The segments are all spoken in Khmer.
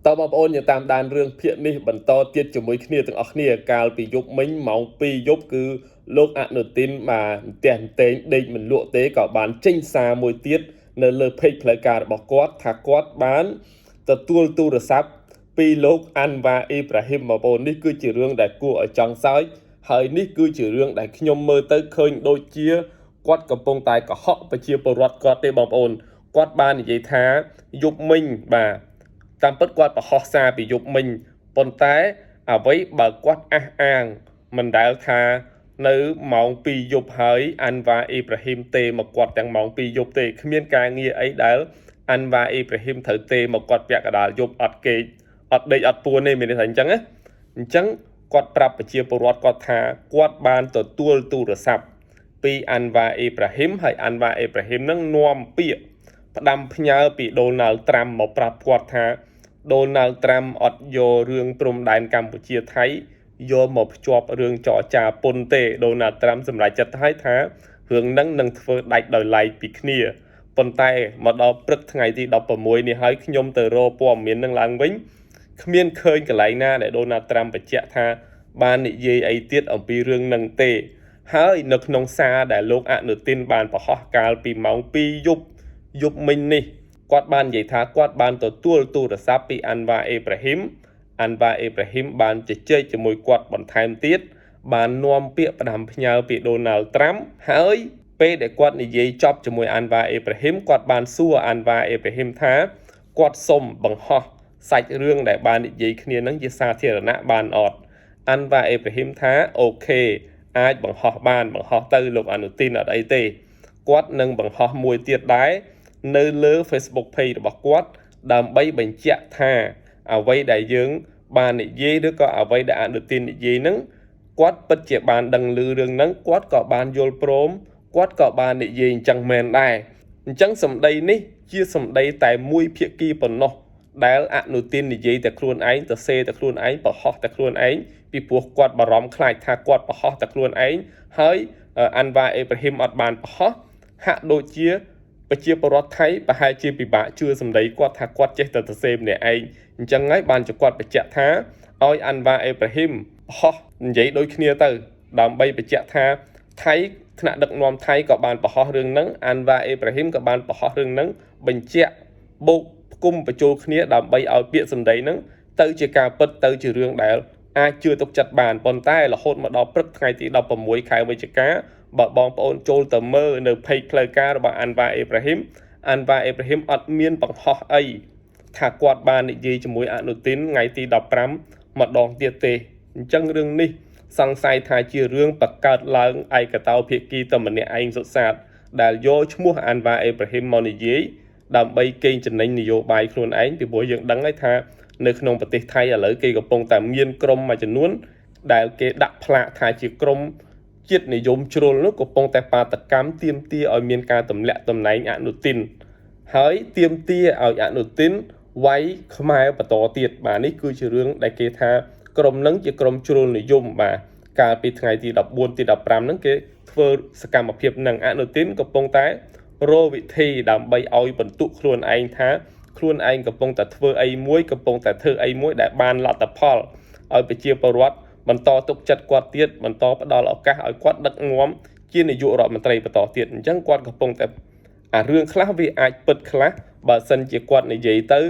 តើបងប្អូនយើងតាមដានរឿងភាគនេះបន្តទៀតជាមួយគ្នាទាំងអស់គ្នាកាលពីយប់មិញម៉ោង2យប់គឺលោកអនុទានបានផ្ទះតេងដេកមិនលក់ទេក៏បានចេញសារមួយទៀតនៅលើ page ផ្លូវការរបស់គាត់ថាគាត់បានទទួលទូរស័ព្ទពីលោកអាន់វ៉ាអ៊ីប្រាហ៊ីមបងប្អូននេះគឺជារឿងដែលគួរឲ្យចង់សើចហើយនេះគឺជារឿងដែលខ្ញុំមើលទៅឃើញដូចជាគាត់កំពុងតែកុហកប្រជាពលរដ្ឋគាត់ទេបងប្អូនគាត់បាននិយាយថាយប់មិញបាទតាមពិតគាត់ប្រហោះសារពីយប់មិញប៉ុន្តែអ្វីបើគាត់អះអាងមិនដែលថានៅម៉ោង2យប់ហើយអាន់វ៉ាអ៊ីប្រាហ៊ីមទេមកគាត់ទាំងម៉ោង2យប់ទេគ្មានការងារអីដែលអាន់វ៉ាអ៊ីប្រាហ៊ីមត្រូវទេមកគាត់ពាក់កណ្ដាលយប់អត់គេអត់ដេកអត់ពួនទេមានន័យថាអញ្ចឹងណាអញ្ចឹងគាត់ប្រាប់ប្រជាពលរដ្ឋគាត់ថាគាត់បានទទួលទូរស័ព្ទពីអាន់វ៉ាអ៊ីប្រាហ៊ីមហើយអាន់វ៉ាអ៊ីប្រាហ៊ីមនឹងនាំពាក្យផ្ដាំផ្ញើពីដូណាល់ត្រាំមកប្រាប់គាត់ថាដូណាល់ត្រាំអត់យករឿងព្រំដែនកម្ពុជាថៃយកមកភ្ជាប់រឿងចរចាពន្ធទេដូណាល់ត្រាំសម្រេចចិត្តឲ្យថារឿងហ្នឹងនឹងធ្វើដាច់ដោយឡែកពីគ្នាប៉ុន្តែមកដល់ព្រឹកថ្ងៃទី16នេះហើយខ្ញុំទៅរកព័ត៌មាននឹងឡើងវិញគ្មានឃើញកន្លែងណាដែលដូណាល់ត្រាំបញ្ជាក់ថាបាននិយាយអីទៀតអំពីរឿងហ្នឹងទេហើយនៅក្នុងសារដែលលោកអនុទានបានប្រហោះកាលពីម៉ោង2យប់មិញនេះគាត់បាននិយាយថាគាត់បានទទួលទូរស័ព្ទពីអាន់វ៉ាអ៊ីប្រាហ៊ីមអាន់វ៉ាអ៊ីប្រាហ៊ីមបានជជែកជាមួយគាត់បន្ថែមទៀតបាននាំពាក្យផ្ដាំផ្ញើពីដូណាល់ត្រាំហើយពេលដែលគាត់និយាយចប់ជាមួយអាន់វ៉ាអ៊ីប្រាហ៊ីមគាត់បានសួរអាន់វ៉ាអ៊ីប្រាហ៊ីមថាគាត់សុំបង្ហោះសាច់រឿងដែលបាននិយាយគ្នានឹងជាសាធារណៈបានអត់អាន់វ៉ាអ៊ីប្រាហ៊ីមថាអូខេអាចបង្ហោះបានបង្ហោះទៅលោកអនុទានអត់អីទេគាត់នឹងបង្ហោះមួយទៀតដែរនៅលើ Facebook page របស់គាត់ដើម្បីបញ្ជាក់ថាអ្វីដែលយើងបាននិយាយឬក៏អ្វីដែលអនុទាននិយាយហ្នឹងគាត់ពិតជាបានដឹងឮរឿងហ្នឹងគាត់ក៏បានយល់ព្រមគាត់ក៏បាននិយាយអញ្ចឹងមែនដែរអញ្ចឹងសម្ដីនេះជាសម្ដីតែមួយភាគីប៉ុណ្ណោះដែលអនុទាននិយាយតែខ្លួនឯងទៅសេតែខ្លួនឯងប្រហោះតែខ្លួនឯងពីព្រោះគាត់បារម្ភខ្លាចថាគាត់ប្រហោះតែខ្លួនឯងហើយអាន់វ៉ាអ៊ីប្រាហ៊ីមអត់បានប្រហោះហាក់ដូចជាប្រជាពលរដ្ឋថៃប្រហែលជាពិបាកជឿសម្ដីគាត់ថាគាត់ចេះតែទៅសេម្នាក់ឯងអញ្ចឹងហើយបានជាគាត់បញ្ជាក់ថាឲ្យអាន់វ៉ាអ៊ីប្រាហ៊ីមប្រហោះនិយាយដូចគ្នាទៅដើម្បីបញ្ជាក់ថាថៃថ្នាក់ដឹកនាំថៃក៏បានប្រហោះរឿងហ្នឹងអាន់វ៉ាអ៊ីប្រាហ៊ីមក៏បានប្រហោះរឿងហ្នឹងបញ្ជាក់បូកផ្គុំបញ្ចូលគ្នាដើម្បីឲ្យពាក្យសម្ដីហ្នឹងទៅជាការពិតទៅជារឿងដែលអាចជឿទុកចិត្តបានប៉ុន្តែរហូតមកដល់ព្រឹកថ្ងៃទី16ខែវិច្ឆិកាបើបងប្អូនចូលទៅមើលនៅ page ផ្លូវការរបស់អាន់វ៉ាអ៊ីប្រាហ៊ីមអាន់វ៉ាអ៊ីប្រាហ៊ីមអត់មានបង្ហោះអីថាគាត់បាននិយាយជាមួយអនុទានថ្ងៃទី15ម្ដងទៀតទេអញ្ចឹងរឿងនេះសង្ស័យថាជារឿងបង្កើតឡើងឯកតោភាគីតែម្នាក់ឯងសុទ្ធសាធដែលយកឈ្មោះអាន់វ៉ាអ៊ីប្រាហ៊ីមមកនិយាយដើម្បីកេងចំណេញនយោបាយខ្លួនឯងពីព្រោះយើងដឹងហើយថានៅក្នុងប្រទេសថៃឥឡូវគេកំពុងតែមានក្រុមមួយចំនួនដែលគេដាក់ផ្លាកថាជាក្រុមជាតិនិយមជ្រុលនោះកំពុងតែបាតកម្មទាមទារឲ្យមានការទម្លាក់តំណែងអនុទានហើយទាមទារឲ្យអនុទានវាយខ្មែរបន្តទៀតបាទនេះគឺជារឿងដែលគេថាក្រុមនឹងជាក្រុមជ្រុលនិយមបាទកាលពីថ្ងៃទី14ទី15ហ្នឹងគេធ្វើសកម្មភាពនឹងអនុទានកំពុងតែរកវិធីដើម្បីឲ្យបន្ទុកខ្លួនឯងថាខ្លួនឯងកំពុងតែធ្វើអីមួយកំពុងតែធ្វើអីមួយដែលបានលទ្ធផលឲ្យប្រជាពលរដ្ឋបន្តទុកចិត្តគាត់ទៀតបន្តផ្ដល់ឱកាសឲ្យគាត់ដឹកនាំជានាយករដ្ឋមន្ត្រីបន្តទៀតអញ្ចឹងគាត់កំពុងតែរឿងខ្លះវាអាចពិតខ្លះបើសិនជាគាត់និយាយទៅ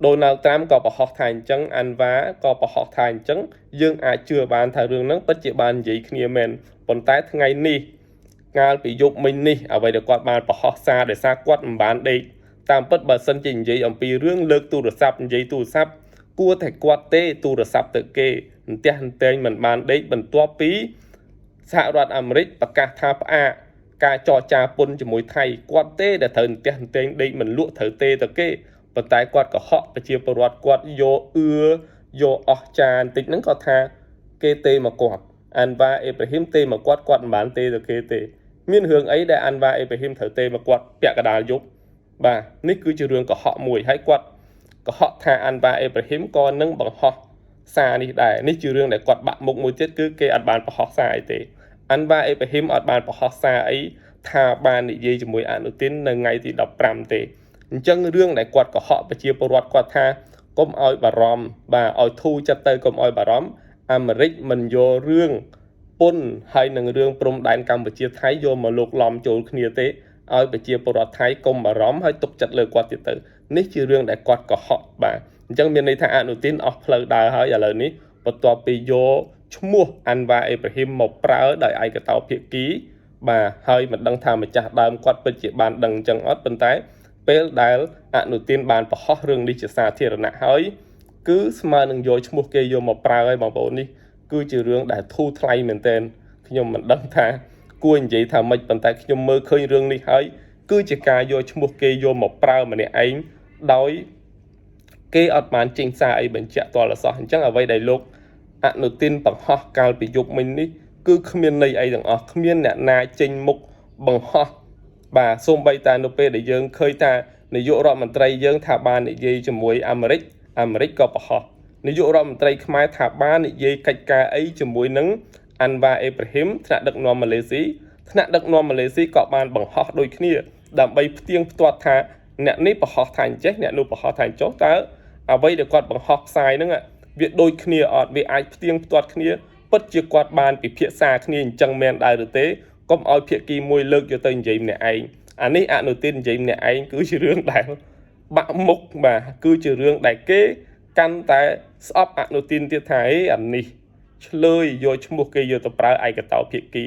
ដូណាល់ត្រាំក៏ប្រហោះថាអញ្ចឹងអាន់វ៉ាក៏ប្រហោះថាអញ្ចឹងយើងអាចជឿបានថារឿងហ្នឹងពិតជាបាននិយាយគ្នាមែនប៉ុន្តែថ្ងៃនេះកាលពីយប់មិញនេះអ្វីដែលគាត់បានប្រហោះសារដោយសារគាត់មិនបានដេកតាមពិតបើសិនជានិយាយអំពីរឿងលើកទូរស័ព្ទនិយាយទូរស័ព្ទគួរតែគាត់ទេទូរស័ព្ទទៅគេអន្ទះអន្ទែងមិនបានដេកបន្ទាប់ពីសហរដ្ឋអាមេរិកប្រកាសថាផ្អាកការចរចាពន្ធជាមួយថៃគាត់ទេដែលត្រូវអន្ទះអន្ទែងដេកមិនលក់ត្រូវទេទៅគេប៉ុន្តែគាត់កុហកប្រជាពលរដ្ឋគាត់យកយកអស់ចានតិចហ្នឹងគាត់ថាគេទេមកគាត់អាន់វ៉ាអ៊ីប្រាហ៊ីមទេមកគាត់មិនបានទេទៅគេទេមានរឿងអីដែលអាន់វ៉ាអ៊ីប្រាហ៊ីមត្រូវទេមកគាត់ពាក់កណ្ដាលយប់បាទនេះគឺជារឿងកុហកមួយហើយគាត់កុហកថាអាន់វ៉ាអ៊ីប្រាហ៊ីមក៏នឹងបង្ហោះសារនេះដែរនេះជារឿងដែលគាត់បាក់មុខមួយទៀតគឺគេអត់បានបង្ហោះសារអីទេអាន់វ៉ាអ៊ីប្រាហ៊ីមអត់បានបង្ហោះសារអីថាបាននិយាយជាមួយអនុទាននៅថ្ងៃទី15ទេអញ្ចឹងរឿងដែលគាត់កុហកប្រជាពលរដ្ឋគាត់ថា កុំឲ្យបារម្ភបាទឲ្យធូរចិត្តទៅកុំឲ្យបារម្ភអាមេរិកមិនយករឿងពុនហើយនឹងរឿងព្រំដែនកម្ពុជាថៃយកមកលោកឡំចូលគ្នាទេឲ្យប្រជាពលរដ្ឋថៃកុំបារម្ភហើយទុកចិត្តលើគាត់ទៀតទៅនេះជារឿងដែលគាត់កុហកបាទអញ្ចឹងមានន័យថាអនុទានអស់ផ្លូវដើរហើយឥឡូវនេះបន្ទាប់ពីយកឈ្មោះអាន់វ៉ាអេប្រាហ៊ីមមកប្រើដោយឯកតោភាគីបាទហើយមិនដឹងថាម្ចាស់ដើមគាត់ពិតជាបានដឹងអញ្ចឹងអត់ប៉ុន្តែពេលដែលអនុទានបានបង្ហោះរឿងនេះជាសាធារណៈហើយគឺស្មើនឹងយកឈ្មោះគេយកមកប្រើហើយបងប្អូននេះគឺជារឿងដែលធូរថ្លៃមែនទែនខ្ញុំមិនដឹងថាគួរនិយាយថាម៉េចប៉ុន្តែខ្ញុំមើលឃើញរឿងនេះហើយគឺជាការយកឈ្មោះគេយកមកប្រើម្នាក់ឯងដោយគេអត់បានចេញសារអីបញ្ជាក់តលសោះអញ្ចឹងអ្វីដែលលោកអនុទានបង្ហោះកាលពីយប់មិញនេះគឺគ្មានន័យអីទាំងអស់គ្មានអ្នកណាចេញមុខបង្ហោះបាទសូម្បីតែនៅពេលដែលយើងឃើញថានាយករដ្ឋមន្ត្រីយើងថាបាននិយាយជាមួយអាមេរិកក៏បង្ហោះនាយករដ្ឋមន្ត្រីខ្មែរថាបាននិយាយកិច្ចការអីជាមួយនឹងអាន់វ៉ាអេប្រាហ៊ីមថ្នាក់ដឹកនាំម៉ាឡេស៊ីថ្នាក់ដឹកនាំម៉ាឡេស៊ីក៏បានបង្ហោះដូចគ្នាដើម្បីផ្ទៀងផ្ទាត់ថាអ្នកនេះបង្ហោះថាអញ្ចេះអ្នកនោះបង្ហោះថាអញ្ចោះតើអ្វីដែលគាត់បង្ហោះផ្សាយហ្នឹងវាដូចគ្នាអត់វាអាចផ្ទៀងផ្ទាត់គ្នាពិតជាគាត់បានពិភាក្សាគ្នាអញ្ចឹងមែនដែរឬទេកុំឲ្យភាគីមួយលើកយកទៅនិយាយម្នាក់ឯងអានេះអនុទាននិយាយម្នាក់ឯងគឺជារឿងដែលបាក់មុខបាទគឺជារឿងដែលគេកាន់តែស្អប់អនុទានទៀតថាអីអានេះឆ្លើយយកឈ្មោះគេយកទៅប្រើឯកតោភាគី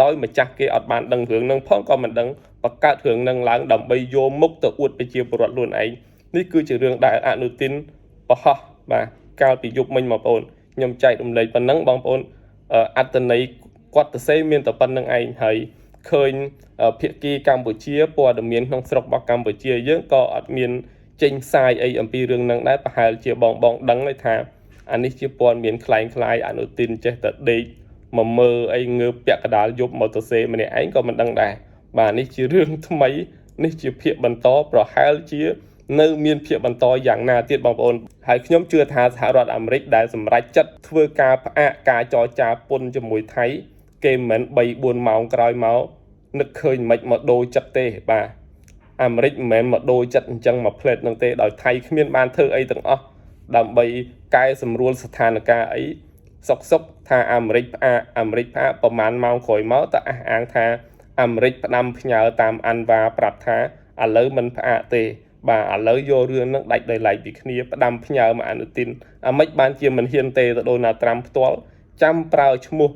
ដោយម្ចាស់គេអត់បានដឹងរឿងនឹងផងក៏មិនដឹងបង្កើតរឿងនឹងឡើងដើម្បីយកមុខទៅអួតប្រជាពលរដ្ឋខ្លួនឯងនេះគឺជារឿងដែលអនុទានបង្ហោះបាទកាលពីយប់មិញបងប្អូនខ្ញុំចែករំលែកប៉ុណ្ណឹងបងប្អូនអត្តន័យគាត់ទៅសេមានតែប៉ុណ្្នឹងឯងហើយឃើញភាគីកម្ពុជាព័ត៌មានក្នុងស្រុករបស់កម្ពុជាយើងក៏អត់មានចេញផ្សាយអីអំពីរឿងហ្នឹងដែរប្រហែលជាបងដឹងហើយថាអានេះជាព័ត៌មានคล้ายអនុទានចេះតែដេកមកមើលអីងើបពាក់កដាលយប់មកទៅសេម្នាក់ឯងក៏មិនដឹងដែរបាទនេះជារឿងថ្មីនេះជាភាគបន្តប្រហែលជានៅមានភាគបន្តយ៉ាងណាទៀតបងប្អូនហើយខ្ញុំជឿថាសហរដ្ឋអាមេរិកដែលសម្រេចចិត្តធ្វើការផ្អាកការចរចាពន្ធជាមួយថៃគេមិន3 4ម៉ោងក្រោយមកនឹកឃើញមិនមកដូរចិត្តទេបាទអាមេរិកមិនមែនមកដូរចិត្តអញ្ចឹងមកផ្លេតនឹងទេដោយថៃគ្មានបានធ្វើអីទាំងអស់ដើម្បីកែសម្រួលស្ថានភាពអីសុកថាអាមេរិកផ្អាកប្រហែលម៉ោងក្រោយមកតែអះអាងថាអាមេរិកផ្ដាំផ្ញើតាមអាន់វ៉ាប្រាប់ថាឥឡូវមិនផ្អាកទេបាទឥឡូវយករឿងនឹងដាច់ដោយឡែកពីគ្នាផ្ដាំផ្ញើមកអនុទានអាម៉េចបានជាមិនហ៊ានទេទៅដូណាល់ត្រាំផ្ទាល់ចាំប្រើឈ្មោះ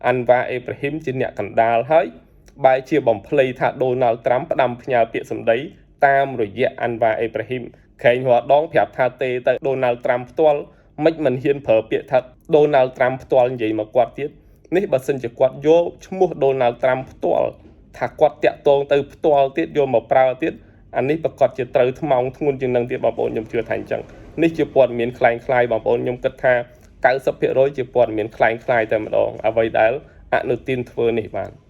អាន់វ៉ាអេប្រាហ៊ីមជាអ្នកកណ្ដាលហើយបែរជាបំភ្លៃថាដូណាល់ត្រាំផ្ដាំផ្ញើពាក្យសម្ដីតាមរយៈអាន់វ៉ាអេប្រាហ៊ីមខេងរាល់ដងប្រាប់ថាទេទៅដូណាល់ត្រាំផ្ទាល់មិនហ៊ានប្រើពាក្យថាដូណាល់ត្រាំផ្ទាល់និយាយមកគាត់ទៀតនេះបើសិនជាគាត់យកឈ្មោះដូណាល់ត្រាំផ្ទាល់ថាគាត់តាក់ទងទៅផ្ទាល់ទៀតយកមកប្រើទៀតអានេះប្រកាសជាត្រូវថ្មងធ្ងន់ជាងនឹងទៀតបងប្អូនខ្ញុំជឿថាអញ្ចឹងនេះជាព័ត៌មានคล้ายបងប្អូនខ្ញុំគិតថា 90% ជាព័ត៌មានคล้ายតែម្ដងអ្វីដែលអនុទានធ្វើនេះបាទ